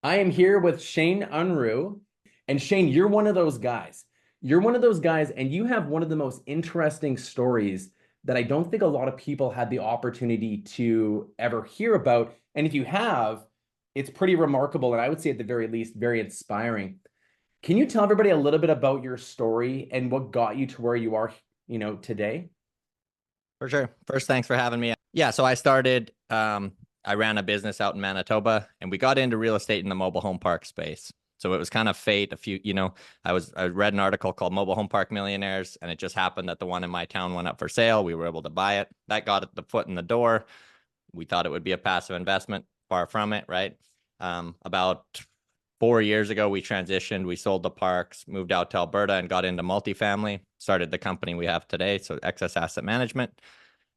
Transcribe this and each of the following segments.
I am here with Shane Unruh. And Shane, you're one of those guys. You're one of those guys, and you have one of the most interesting stories that I don't think a lot of people had the opportunity to ever hear about. And if you have, it's pretty remarkable. And I would say, at the very least, very inspiring. Can you tell everybody a little bit about your story and what got you to where you are, today? For sure. First, thanks for having me. Yeah, so I ran a business out in Manitoba and we got into real estate in the mobile home park space. So it was kind of fate. I read an article called Mobile Home Park Millionaires, and it just happened that the one in my town went up for sale. We were able to buy it. That got it the foot in the door. We thought it would be a passive investment. Far from it, right? About 4 years ago, we transitioned. We sold the parks, moved out to Alberta, and got into multifamily. Started the company we have today, so Excess Asset Management.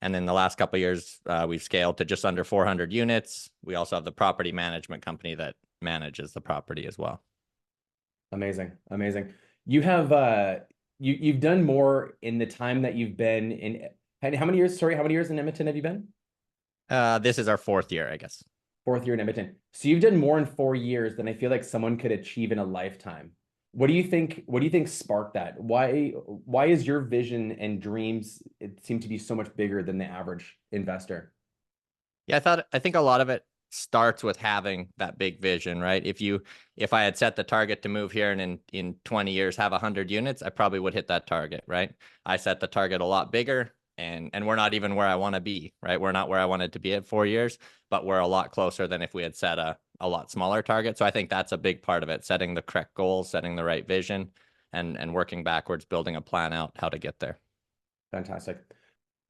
And then the last couple of years, we've scaled to just under 400 units. We also have the property management company that manages the property as well. Amazing, amazing. You have you've done more in the time that you've been in. How many years? Sorry, how many years in Edmonton have you been? This is our fourth year, I guess. Fourth year in Edmonton. So you've done more in 4 years than I feel like someone could achieve in a lifetime. What do you think? What do you think sparked that? Why is your vision and dreams it seem to be so much bigger than the average investor? Yeah, I think a lot of it starts with having that big vision, right? If I had set the target to move here and in 20 years have 100 units, I probably would hit that target, right? I set the target a lot bigger, and we're not even where I want to be, right? We're not where I wanted to be at 4 years, but we're a lot closer than if we had set a lot smaller target. So I think that's a big part of it, setting the correct goals, setting the right vision, and working backwards, building a plan out how to get there. Fantastic.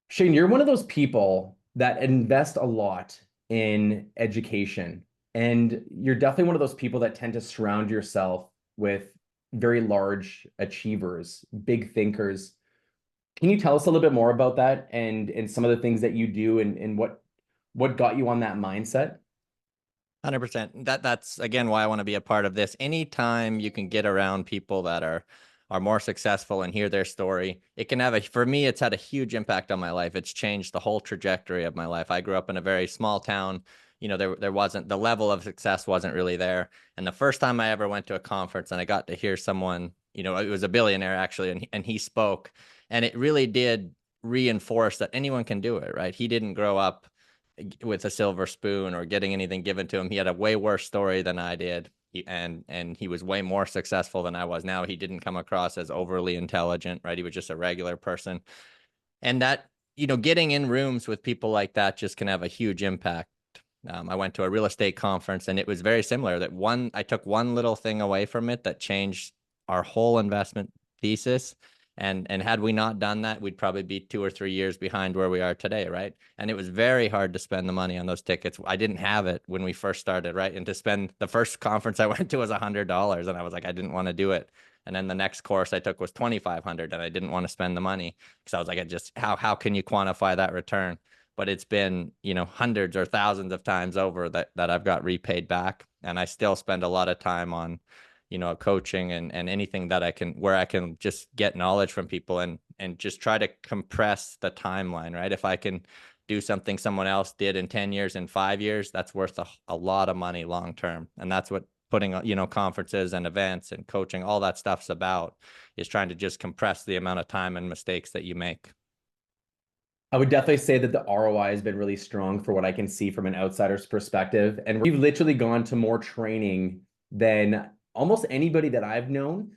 Shane, you're one of those people that invest a lot in education, and you're definitely one of those people that tend to surround yourself with very large achievers, big thinkers. Can you tell us a little bit more about that and some of the things that you do and what got you on that mindset? 100%. That's again why I want to be a part of this. Anytime you can get around people that are more successful and hear their story, it can have for me, it's had a huge impact on my life. It's changed the whole trajectory of my life. I grew up in a very small town. There wasn't the level of success wasn't really there. And the first time I ever went to a conference and I got to hear someone, it was a billionaire actually, and he spoke, and it really did reinforce that anyone can do it, right? He didn't grow up with a silver spoon or getting anything given to him. He had a way worse story than I did. And he was way more successful than I was. Now he didn't come across as overly intelligent, right? He was just a regular person. And that, getting in rooms with people like that just can have a huge impact. I went to a real estate conference and it was very similar. I took one little thing away from it that changed our whole investment thesis. And had we not done that, we'd probably be 2 or 3 years behind where we are today, right? And it was very hard to spend the money on those tickets. I didn't have it when we first started, right? And to spend the first conference I went to was $100, and I was like, I didn't want to do it. And then the next course I took was 2,500, and I didn't want to spend the money because I was like, how can you quantify that return? But it's been, hundreds or thousands of times over that I've got repaid back, and I still spend a lot of time on coaching and anything that where I can just get knowledge from people and just try to compress the timeline, right? If I can do something someone else did in 10 years, in 5 years, that's worth a lot of money long term. And that's what putting, conferences and events and coaching, all that stuff's about, is trying to just compress the amount of time and mistakes that you make. I would definitely say that the ROI has been really strong for what I can see from an outsider's perspective. And we've literally gone to more training than almost anybody that I've known.